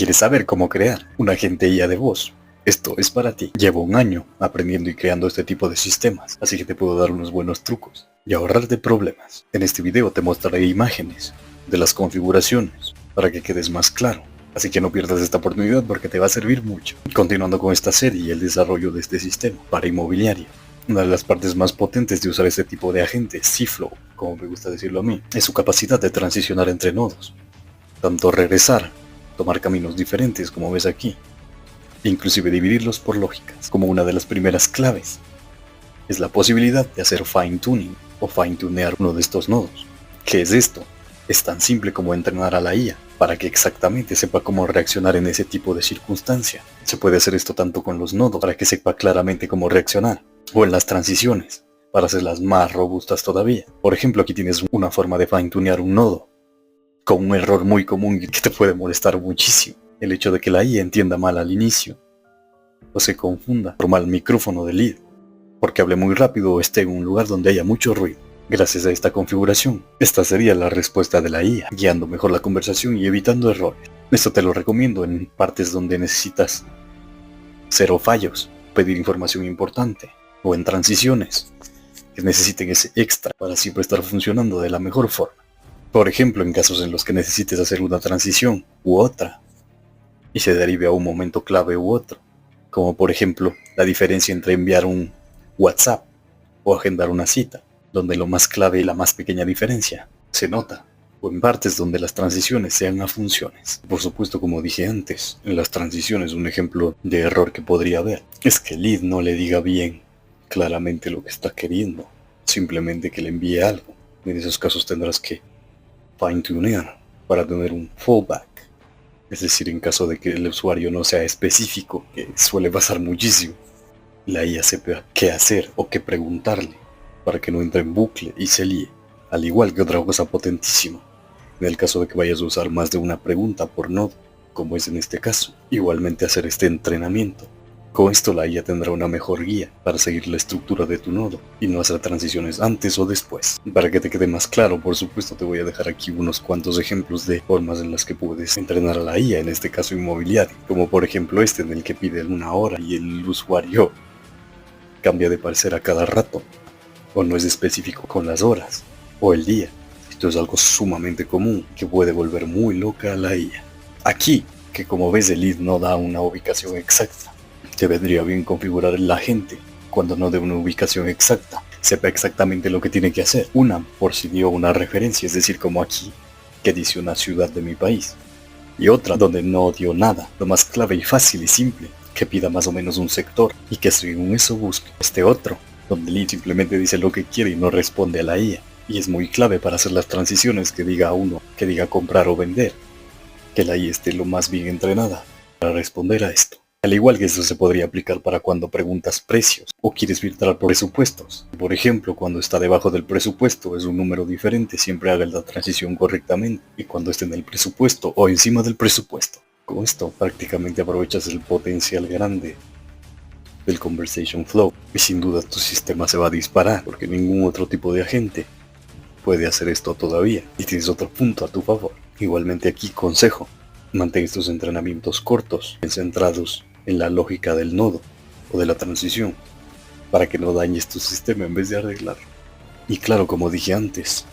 ¿Quieres saber cómo crear un agente IA de voz? Esto es para ti. Llevo un año aprendiendo y creando este tipo de sistemas, así que te puedo dar unos buenos trucos y ahorrarte problemas. En este video te mostraré imágenes de las configuraciones para que quedes más claro. Así que no pierdas esta oportunidad porque te va a servir mucho. Continuando con esta serie y el desarrollo de este sistema para inmobiliaria. Una de las partes más potentes de usar este tipo de agente, C-Flow, como me gusta decirlo a mí, es su capacidad de transicionar entre nodos. Tanto regresar, tomar caminos diferentes como ves aquí, e inclusive dividirlos por lógicas, como una de las primeras claves. Es la posibilidad de hacer fine tuning o fine tunear uno de estos nodos. ¿Qué es esto? Es tan simple como entrenar a la IA para que exactamente sepa cómo reaccionar en ese tipo de circunstancia. Se puede hacer esto tanto con los nodos para que sepa claramente cómo reaccionar, o en las transiciones para hacerlas más robustas todavía. Por ejemplo, aquí tienes una forma de fine tunear un nodo con un error muy común que te puede molestar muchísimo. El hecho de que la IA entienda mal al inicio o se confunda por mal micrófono del lead, porque hable muy rápido o esté en un lugar donde haya mucho ruido. Gracias a esta configuración, esta sería la respuesta de la IA, guiando mejor la conversación y evitando errores. Esto te lo recomiendo en partes donde necesitas cero fallos, pedir información importante, o en transiciones que necesiten ese extra para siempre estar funcionando de la mejor forma. Por ejemplo, en casos en los que necesites hacer una transición u otra, y se derive a un momento clave u otro, como por ejemplo la diferencia entre enviar un WhatsApp o agendar una cita, donde lo más clave y la más pequeña diferencia se nota, o en partes donde las transiciones sean a funciones. Por supuesto, como dije antes, en las transiciones un ejemplo de error que podría haber es que el lead no le diga bien claramente lo que está queriendo, simplemente que le envíe algo. En esos casos tendrás que fine tunear para tener un fallback. Es decir, en caso de que el usuario no sea específico, que suele pasar muchísimo, la IA sepa qué hacer o qué preguntarle para que no entre en bucle y se líe. Al igual que otra cosa potentísima, en el caso de que vayas a usar más de una pregunta por nodo, como es en este caso, igualmente hacer este entrenamiento. Con esto la IA tendrá una mejor guía para seguir la estructura de tu nodo y no hacer transiciones antes o después. Para que te quede más claro, por supuesto te voy a dejar aquí unos cuantos ejemplos de formas en las que puedes entrenar a la IA, en este caso inmobiliario, como por ejemplo este en el que pide una hora y el usuario cambia de parecer a cada rato, o no es específico con las horas, o el día. Esto es algo sumamente común que puede volver muy loca a la IA. Aquí, que como ves el lead no da una ubicación exacta, te vendría bien configurar el agente cuando no dé una ubicación exacta, sepa exactamente lo que tiene que hacer. Una, por si dio una referencia, es decir, como aquí, que dice una ciudad de mi país. Y otra donde no dio nada, lo más clave y fácil y simple, que pida más o menos un sector y que según eso busque. Este otro, donde el lead simplemente dice lo que quiere y no responde a la IA. Y es muy clave para hacer las transiciones que diga a uno, que diga comprar o vender. Que la IA esté lo más bien entrenada para responder a esto. Al igual que esto se podría aplicar para cuando preguntas precios o quieres filtrar por presupuestos. Por ejemplo, cuando está debajo del presupuesto es un número diferente, siempre haga la transición correctamente. Y cuando esté en el presupuesto o encima del presupuesto. Con esto prácticamente aprovechas el potencial grande del Conversation Flow. Y sin duda tu sistema se va a disparar porque ningún otro tipo de agente puede hacer esto todavía. Y tienes otro punto a tu favor. Igualmente aquí consejo. Mantén estos entrenamientos cortos, centrados en la lógica del nodo o de la transición, para que no dañes tu sistema en vez de arreglarlo. Y claro, como dije antes,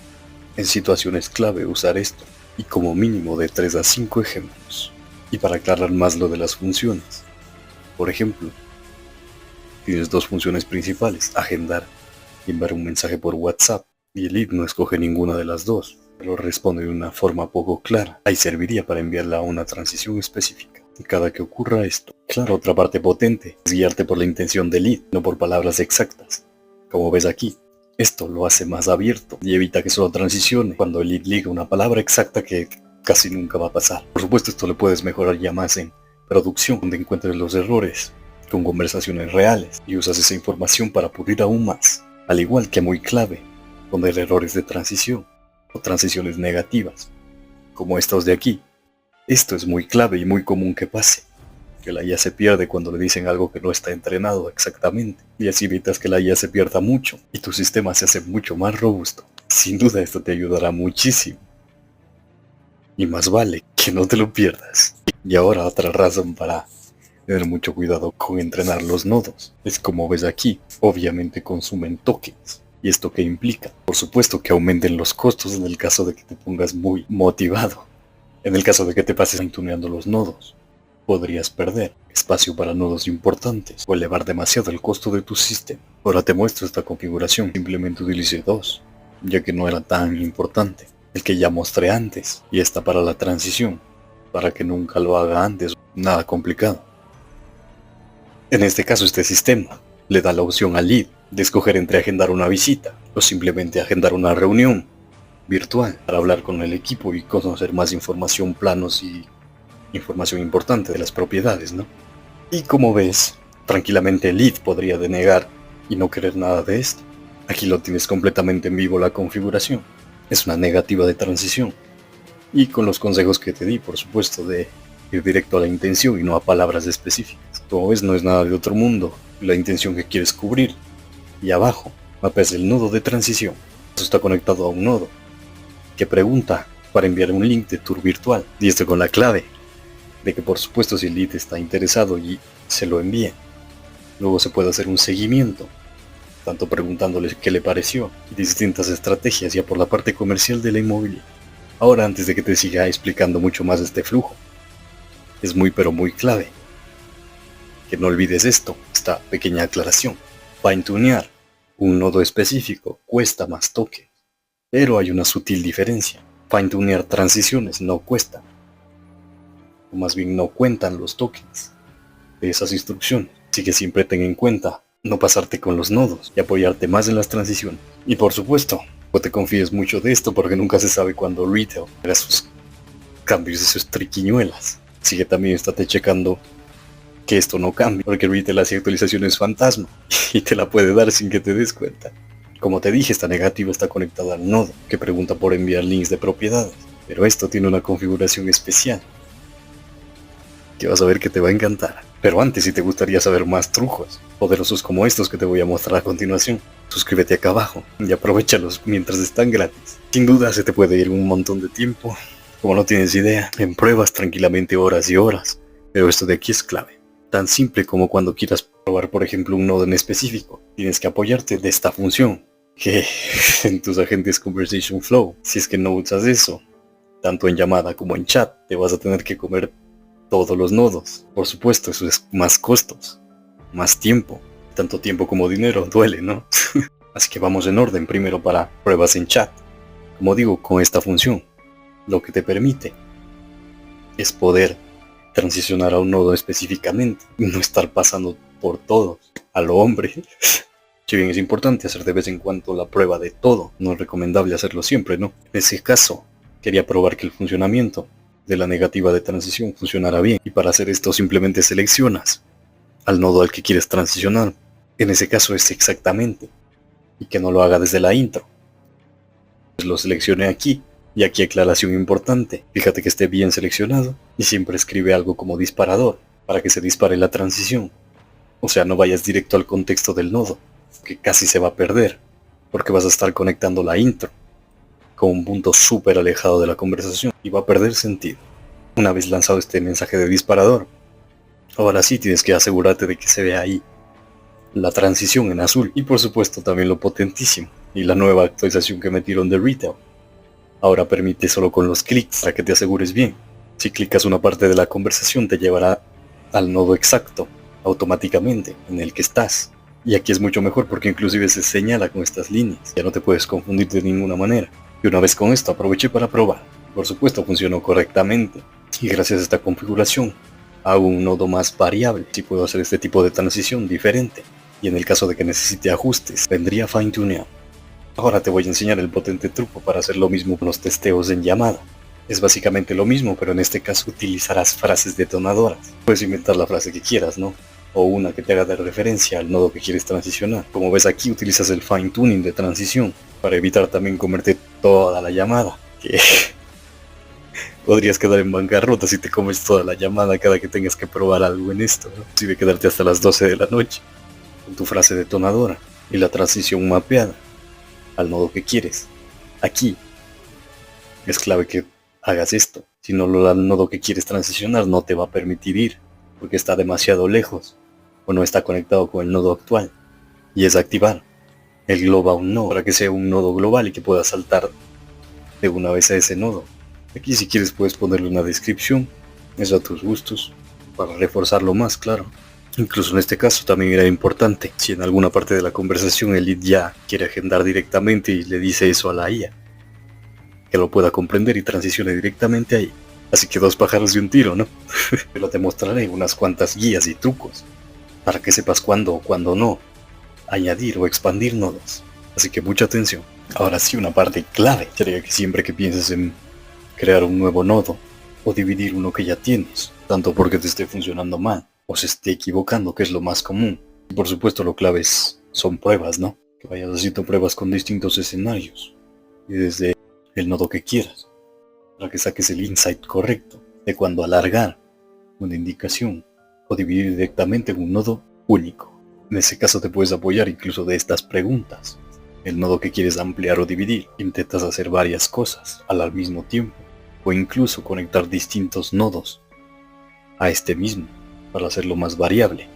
en situaciones clave usar esto, y como mínimo de 3 a 5 ejemplos. Y para aclarar más lo de las funciones, por ejemplo, tienes dos funciones principales, agendar y enviar un mensaje por WhatsApp, y el lead no escoge ninguna de las dos, pero responde de una forma poco clara. Ahí serviría para enviarla a una transición específica. Y cada que ocurra esto, claro, otra parte potente es guiarte por la intención del lead, no por palabras exactas. Como ves aquí, esto lo hace más abierto y evita que solo transicione cuando el lead liga una palabra exacta que casi nunca va a pasar. Por supuesto, esto lo puedes mejorar ya más en producción, donde encuentres los errores con conversaciones reales y usas esa información para pulir aún más. Al igual que muy clave, poner errores de transición o transiciones negativas, como estos de aquí. Esto es muy clave y muy común que pase, que la IA se pierde cuando le dicen algo que no está entrenado exactamente, y así evitas que la IA se pierda mucho y tu sistema se hace mucho más robusto. Sin duda esto te ayudará muchísimo, y más vale que no te lo pierdas. Y ahora otra razón para tener mucho cuidado con entrenar los nodos. Es como ves aquí, obviamente consumen tokens. ¿Y esto qué implica? Por supuesto que aumenten los costos en el caso de que te pongas muy motivado. En el caso de que te pases tuneando los nodos, podrías perder espacio para nodos importantes o elevar demasiado el costo de tu sistema. Ahora te muestro esta configuración, simplemente utilicé dos, ya que no era tan importante. El que ya mostré antes, y esta para la transición, para que nunca lo haga antes, nada complicado. En este caso este sistema le da la opción al lead de escoger entre agendar una visita o simplemente agendar una reunión virtual para hablar con el equipo y conocer más información, planos y información importante de las propiedades, ¿no? Y como ves, tranquilamente el lead podría denegar y no querer nada de esto. Aquí lo tienes completamente en vivo la configuración. Es una negativa de transición. Y con los consejos que te di, por supuesto, de ir directo a la intención y no a palabras específicas. Como ves, no es nada de otro mundo la intención que quieres cubrir. Y abajo mapeas el nodo de transición. Eso está conectado a un nodo que pregunta para enviar un link de tour virtual. Y esto con la clave de que por supuesto si el lead está interesado y se lo envía. Luego se puede hacer un seguimiento, tanto preguntándole qué le pareció y distintas estrategias ya por la parte comercial de la inmobiliaria. Ahora, antes de que te siga explicando mucho más de este flujo, es muy pero muy clave que no olvides esto, esta pequeña aclaración. Fine-tunear un nodo específico cuesta más tokens, pero hay una sutil diferencia. Fine-tunear transiciones no cuesta, o más bien no cuentan los tokens de esas instrucciones. Así que siempre ten en cuenta no pasarte con los nodos y apoyarte más en las transiciones. Y por supuesto, no te confíes mucho de esto porque nunca se sabe cuándo retail haga sus cambios y sus triquiñuelas. Así que también estate checando que esto no cambie, porque retail hace actualizaciones fantasma y te la puede dar sin que te des cuenta. Como te dije, esta negativa está conectada al nodo que pregunta por enviar links de propiedades, pero esto tiene una configuración especial que vas a ver que te va a encantar. Pero antes, si te gustaría saber más trucos poderosos como estos que te voy a mostrar a continuación, suscríbete acá abajo y aprovechalos mientras están gratis. Sin duda se te puede ir un montón de tiempo, como no tienes idea, en pruebas tranquilamente horas y horas, pero esto de aquí es clave. Tan simple como cuando quieras probar por ejemplo un nodo en específico, tienes que apoyarte de esta función, que en tus agentes Conversation Flow, si es que no usas eso, tanto en llamada como en chat, te vas a tener que comer todos los nodos. Por supuesto, eso es más costos, más tiempo. Tanto tiempo como dinero duele, ¿no? Así que vamos en orden. Primero para pruebas en chat. Como digo, con esta función, lo que te permite es poder transicionar a un nodo específicamente y no estar pasando por todos a lo hombre. Si bien es importante hacer de vez en cuando la prueba de todo, no es recomendable hacerlo siempre, ¿no? En ese caso, quería probar que el funcionamiento de la negativa de transición funcionará bien, y para hacer esto simplemente seleccionas al nodo al que quieres transicionar, en ese caso es exactamente, y que no lo haga desde la intro. Pues lo seleccioné aquí, y aquí aclaración importante, fíjate que esté bien seleccionado, y siempre escribe algo como disparador, para que se dispare la transición. O sea, no vayas directo al contexto del nodo, que casi se va a perder, porque vas a estar conectando la intro con un punto súper alejado de la conversación y va a perder sentido. Una vez lanzado este mensaje de disparador, ahora sí tienes que asegurarte de que se vea ahí la transición en azul y por supuesto también lo potentísimo y la nueva actualización que metieron de retail. Ahora permite solo con los clics para que te asegures bien. Si clicas una parte de la conversación te llevará al nodo exacto automáticamente en el que estás. Y aquí es mucho mejor porque inclusive se señala con estas líneas, ya no te puedes confundir de ninguna manera. Y una vez con esto aproveché para probar. Por supuesto funcionó correctamente. Y gracias a esta configuración hago un nodo más variable. Si puedo hacer este tipo de transición diferente. Y en el caso de que necesite ajustes, vendría fine-tuneado. Ahora te voy a enseñar el potente truco para hacer lo mismo con los testeos en llamada. Es básicamente lo mismo, pero en este caso utilizarás frases detonadoras. Puedes inventar la frase que quieras, ¿no? O una que te haga de referencia al nodo que quieres transicionar. Como ves aquí utilizas el fine tuning de transición para evitar también comerte toda la llamada, que podrías quedar en bancarrota si te comes toda la llamada cada que tengas que probar algo en esto, ¿no? Si de quedarte hasta las 12 de la noche con tu frase detonadora y la transición mapeada al nodo que quieres. Aquí es clave que hagas esto. Si no, el nodo que quieres transicionar no te va a permitir ir, porque está demasiado lejos, o no está conectado con el nodo actual. Y es activar el global node para que sea un nodo global y que pueda saltar de una vez a ese nodo. Aquí si quieres puedes ponerle una descripción, eso a tus gustos, para reforzarlo más, claro. Incluso en este caso también era importante, si en alguna parte de la conversación el lead ya quiere agendar directamente y le dice eso a la IA, que lo pueda comprender y transicione directamente ahí. Así que 2 pájaros de un tiro, ¿no? Pero te mostraré unas cuantas guías y trucos, para que sepas cuándo o cuándo no añadir o expandir nodos. Así que mucha atención. Ahora sí, una parte clave sería que siempre que pienses en crear un nuevo nodo o dividir uno que ya tienes, tanto porque te esté funcionando mal o se esté equivocando, que es lo más común. Y por supuesto lo clave son pruebas, ¿no? Que vayas haciendo pruebas con distintos escenarios y desde el nodo que quieras, para que saques el insight correcto de cuándo alargar una indicación o dividir directamente en un nodo único. En ese caso te puedes apoyar incluso de estas preguntas. El nodo que quieres ampliar o dividir, intentas hacer varias cosas al mismo tiempo, o incluso conectar distintos nodos a este mismo, para hacerlo más variable.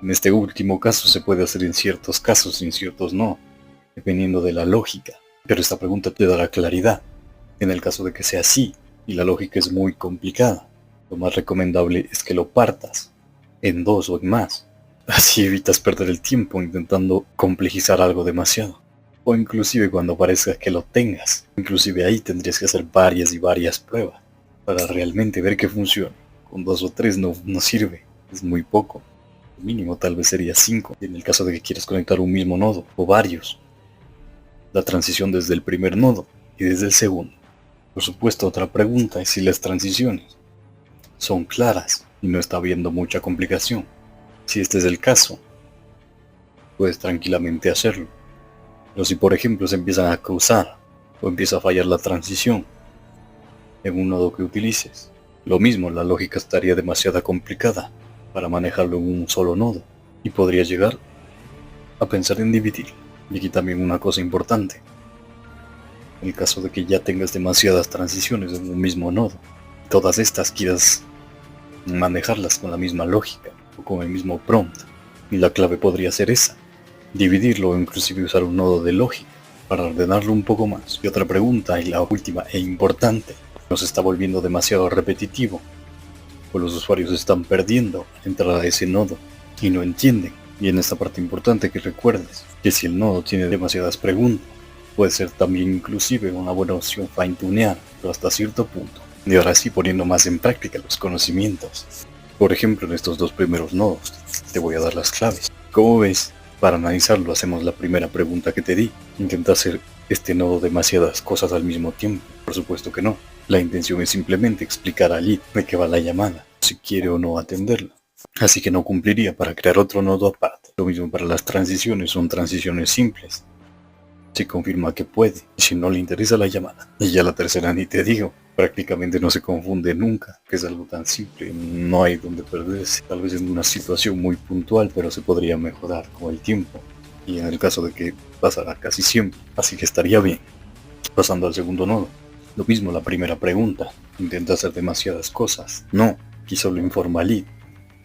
En este último caso se puede hacer en ciertos casos y en ciertos no, dependiendo de la lógica, pero esta pregunta te dará claridad. En el caso de que sea así, y la lógica es muy complicada, lo más recomendable es que lo partas en 2 o en más. Así evitas perder el tiempo intentando complejizar algo demasiado. O inclusive cuando parezca que lo tengas, inclusive ahí tendrías que hacer varias y varias pruebas para realmente ver que funciona. Con 2 o 3 no sirve, es muy poco. El mínimo tal vez sería 5, en el caso de que quieras conectar un mismo nodo, o varios. La transición desde el primer nodo y desde el segundo. Por supuesto, otra pregunta es si las transiciones son claras y no está habiendo mucha complicación. Si este es el caso, puedes tranquilamente hacerlo. Pero si por ejemplo se empiezan a cruzar o empieza a fallar la transición en un nodo que utilices, lo mismo, la lógica estaría demasiado complicada para manejarlo en un solo nodo y podrías llegar a pensar en dividir. Y aquí también una cosa importante, en el caso de que ya tengas demasiadas transiciones en un mismo nodo, todas estas quieras manejarlas con la misma lógica o con el mismo prompt, y la clave podría ser esa, dividirlo o inclusive usar un nodo de lógica para ordenarlo un poco más. Y otra pregunta, y la última e importante, nos está volviendo demasiado repetitivo, pues los usuarios están perdiendo al entrar a ese nodo y no entienden. Y en esta parte importante que recuerdes que si el nodo tiene demasiadas preguntas, puede ser también inclusive una buena opción fine-tunear, pero hasta cierto punto. Y ahora sí, poniendo más en práctica los conocimientos. Por ejemplo, en estos 2 primeros nodos, te voy a dar las claves. Como ves, para analizarlo hacemos la primera pregunta que te di. ¿Intenta hacer este nodo demasiadas cosas al mismo tiempo? Por supuesto que no. La intención es simplemente explicar al lead de qué va la llamada, si quiere o no atenderla. Así que no cumpliría para crear otro nodo aparte. Lo mismo para las transiciones, son transiciones simples. Si confirma que puede, y si no le interesa la llamada. Y ya la tercera ni te digo, prácticamente no se confunde nunca, que es algo tan simple, no hay donde perderse. Tal vez en una situación muy puntual, pero se podría mejorar con el tiempo. Y en el caso de que pasará casi siempre, así que estaría bien. Pasando al segundo nodo. Lo mismo la primera pregunta, intenta hacer demasiadas cosas. No, aquí solo informa al lead,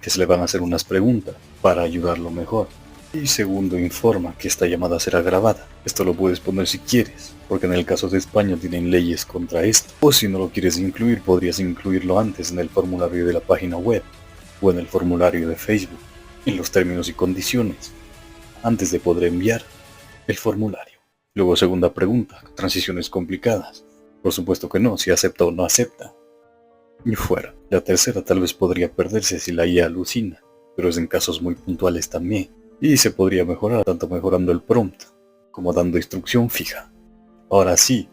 que se le van a hacer unas preguntas para ayudarlo mejor. Y segundo, informa que esta llamada será grabada. Esto lo puedes poner si quieres, porque en el caso de España tienen leyes contra esto. O si no lo quieres incluir, podrías incluirlo antes en el formulario de la página web, o en el formulario de Facebook, en los términos y condiciones, antes de poder enviar el formulario. Luego segunda pregunta, transiciones complicadas. Por supuesto que no, si acepta o no acepta. Y fuera. La tercera tal vez podría perderse si la IA alucina, pero es en casos muy puntuales también. Y se podría mejorar, tanto mejorando el prompt, como dando instrucción fija. Ahora sí,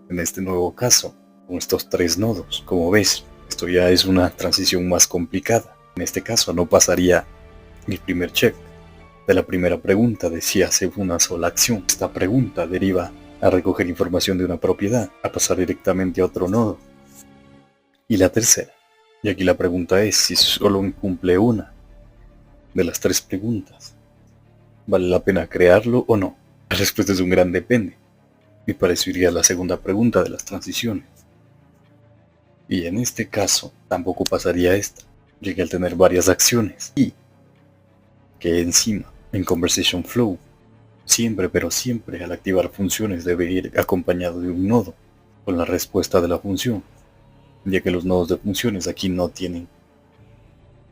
en este nuevo caso, con estos 3 nodos, como ves, esto ya es una transición más complicada. En este caso no pasaría el primer check de la primera pregunta de si hace una sola acción. Esta pregunta deriva a recoger información de una propiedad, a pasar directamente a otro nodo. Y la tercera, y aquí la pregunta es si solo cumple una de las 3 preguntas, ¿vale la pena crearlo o no? La respuesta es un gran depende. Y para eso iría la segunda pregunta de las transiciones. Y en este caso tampoco pasaría esta, ya que al tener varias acciones y que encima en Conversation Flow siempre pero siempre al activar funciones debe ir acompañado de un nodo con la respuesta de la función, ya que los nodos de funciones aquí no tienen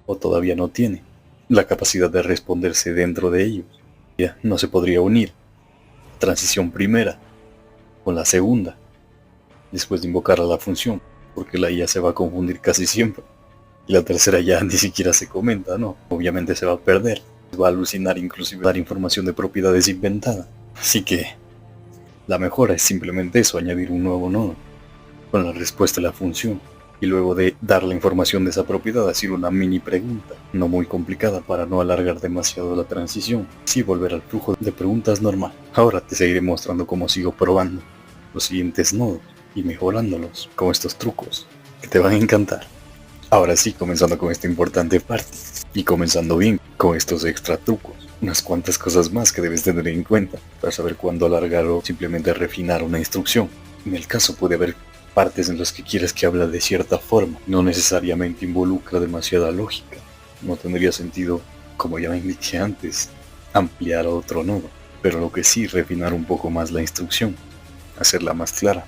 o todavía no tienen la capacidad de responderse dentro de ellos. Ya no se podría unir transición primera con la segunda después de invocar a la función, porque la IA se va a confundir casi siempre. Y la tercera ya ni siquiera se comenta, ¿no? Obviamente se va a perder. Va a alucinar, inclusive dar información de propiedades inventadas. Así que la mejora es simplemente eso, añadir un nuevo nodo con la respuesta a la función. Y luego de dar la información de esa propiedad, hacer una mini pregunta, no muy complicada para no alargar demasiado la transición. Sí, volver al flujo de preguntas normal. Ahora te seguiré mostrando cómo sigo probando los siguientes nodos y mejorándolos con estos trucos que te van a encantar. Ahora sí, comenzando con esta importante parte y comenzando bien con estos extra trucos, unas cuantas cosas más que debes tener en cuenta para saber cuándo alargar o simplemente refinar una instrucción. En el caso puede haber partes en las que quieres que hable de cierta forma, no necesariamente involucra demasiada lógica, no tendría sentido, como ya me indiqué antes, ampliar a otro nodo, pero lo que sí refinar un poco más la instrucción, hacerla más clara,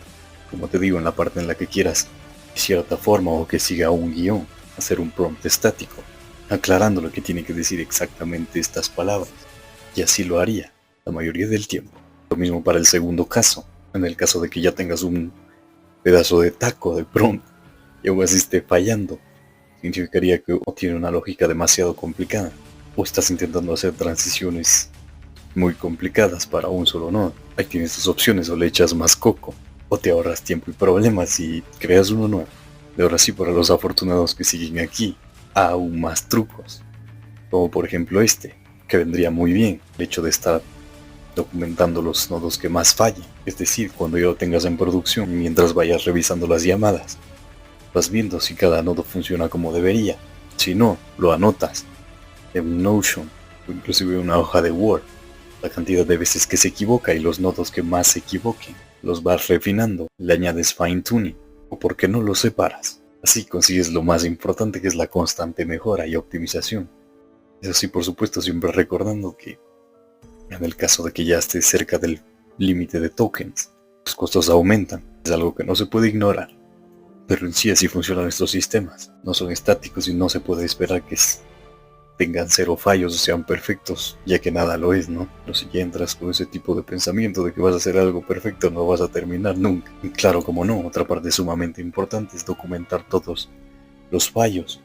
como te digo en la parte en la que quieras de cierta forma o que siga un guión, hacer un prompt estático, aclarando lo que tiene que decir exactamente estas palabras, y así lo haría la mayoría del tiempo. Lo mismo para el segundo caso, en el caso de que ya tengas un pedazo de taco de prompt y aún así esté fallando, significaría que o tiene una lógica demasiado complicada, o estás intentando hacer transiciones muy complicadas para un solo nodo. Ahí tienes tus opciones, o le echas más coco, o te ahorras tiempo y problemas y creas uno nuevo. De ahora sí, para los afortunados que siguen aquí, aún más trucos, como por ejemplo este, que vendría muy bien, el hecho de estar documentando los nodos que más fallen, es decir, cuando ya lo tengas en producción, mientras vayas revisando las llamadas, vas viendo si cada nodo funciona como debería. Si no, lo anotas en Notion o inclusive en una hoja de Word, la cantidad de veces que se equivoca y los nodos que más se equivoquen, los vas refinando, le añades fine tuning, o por qué no los separas. Así consigues lo más importante, que es la constante mejora y optimización. Eso sí, por supuesto, siempre recordando que en el caso de que ya estés cerca del límite de tokens, los costos aumentan. Es algo que no se puede ignorar. Pero en sí así funcionan estos sistemas. No son estáticos y no se puede esperar que tengan cero fallos o sean perfectos, ya que nada lo es, ¿no? Pero si ya entras con ese tipo de pensamiento de que vas a hacer algo perfecto, no vas a terminar nunca. Y claro, como no, otra parte sumamente importante es documentar todos los fallos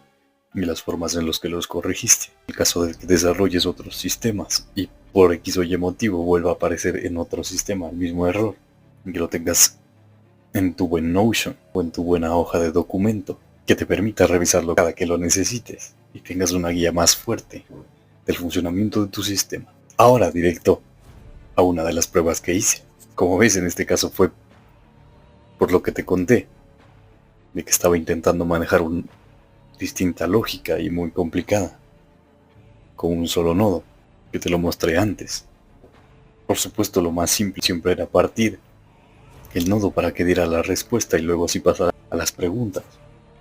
y las formas en las que los corregiste. En el caso de que desarrolles otros sistemas y por X o Y motivo vuelva a aparecer en otro sistema el mismo error, y que lo tengas en tu buen Notion o en tu buena hoja de documento, que te permita revisarlo cada que lo necesites y tengas una guía más fuerte del funcionamiento de tu sistema. Ahora directo a una de las pruebas que hice. Como ves, en este caso fue por lo que te conté, de que estaba intentando manejar una distinta lógica y muy complicada con un solo nodo, que te lo mostré antes. Por supuesto, lo más simple siempre era partir el nodo para que diera la respuesta y luego así pasar a las preguntas.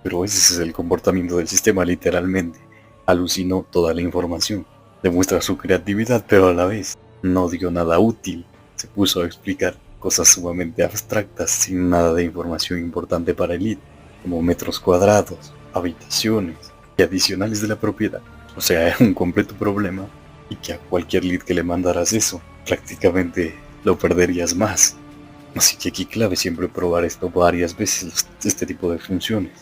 Pero ese es el comportamiento del sistema, literalmente. Alucinó toda la información. Demuestra su creatividad, pero a la vez no dio nada útil. Se puso a explicar cosas sumamente abstractas sin nada de información importante para el lead, como metros cuadrados, habitaciones y adicionales de la propiedad. O sea, era un completo problema, y que a cualquier lead que le mandaras eso, prácticamente lo perderías más. Así que aquí clave siempre probar esto varias veces, este tipo de funciones.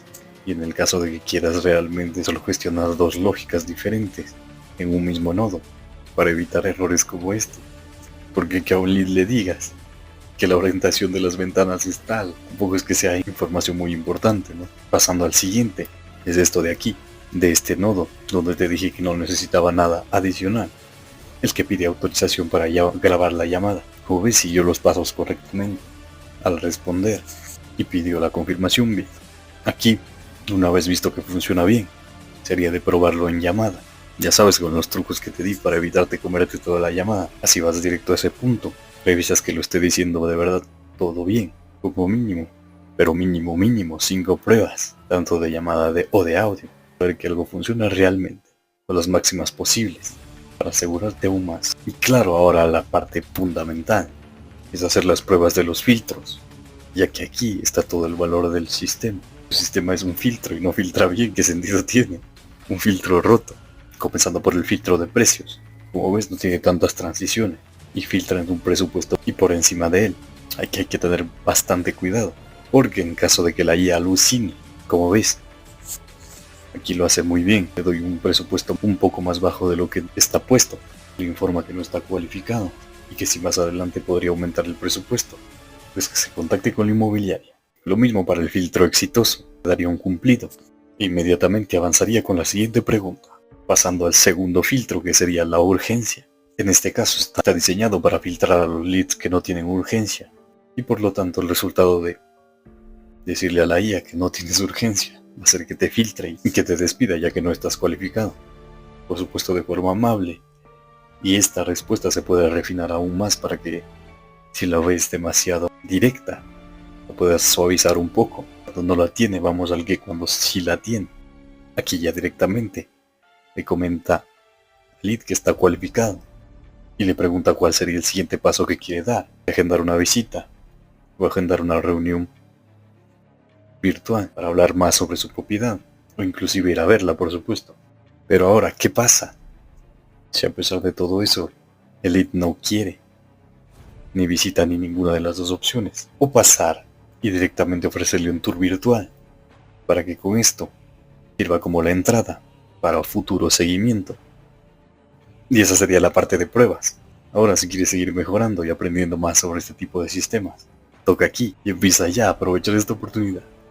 Y en el caso de que quieras realmente solo gestionar dos lógicas diferentes en un mismo nodo, para evitar errores como este. Porque que a un lead le digas que la orientación de las ventanas es tal, tampoco es que sea información muy importante, ¿no? Pasando al siguiente, es esto de aquí, de este nodo, donde te dije que no necesitaba nada adicional. El que pide autorización para grabar la llamada. Como ves, siguió los pasos correctamente al responder y pidió la confirmación bien. Aquí, una vez visto que funciona bien, sería de probarlo en llamada. Ya sabes, con los trucos que te di para evitarte comerte toda la llamada. Así vas directo a ese punto, revisas que lo esté diciendo de verdad todo bien, como mínimo. pero mínimo 5 pruebas, tanto de llamada o de audio, para ver que algo funciona realmente, o las máximas posibles, para asegurarte aún más. Y claro, ahora la parte fundamental es hacer las pruebas de los filtros, ya que aquí está todo el valor del sistema. El sistema es un filtro y no filtra bien. ¿Qué sentido tiene? Un filtro roto, comenzando por el filtro de precios. Como ves, no tiene tantas transiciones y filtra en un presupuesto y por encima de él. Hay que tener bastante cuidado, porque en caso de que la IA alucine, como ves, aquí lo hace muy bien. Le doy un presupuesto un poco más bajo de lo que está puesto. Le informa que no está cualificado y que si más adelante podría aumentar el presupuesto, pues que se contacte con la inmobiliaria. Lo mismo para el filtro exitoso, daría un cumplido. E inmediatamente avanzaría con la siguiente pregunta, pasando al segundo filtro, que sería la urgencia. En este caso está diseñado para filtrar a los leads que no tienen urgencia, y por lo tanto el resultado de decirle a la IA que no tienes urgencia va a ser que te filtre y que te despida ya que no estás cualificado. Por supuesto de forma amable, y esta respuesta se puede refinar aún más para que, si la ves demasiado directa, la puedas suavizar un poco. Cuando no la tiene, vamos al que cuando sí la tiene. Aquí ya directamente le comenta al lead que está cualificado y le pregunta cuál sería el siguiente paso que quiere dar: agendar una visita o agendar una reunión virtual para hablar más sobre su propiedad, o inclusive ir a verla, por supuesto. Pero ahora, ¿qué pasa si a pesar de todo eso el lead no quiere ni visita ni ninguna de las dos opciones? O pasar y directamente ofrecerle un tour virtual, para que con esto sirva como la entrada para futuro seguimiento. Y esa sería la parte de pruebas. Ahora, si quieres seguir mejorando y aprendiendo más sobre este tipo de sistemas, toca aquí y empieza ya a aprovechar esta oportunidad.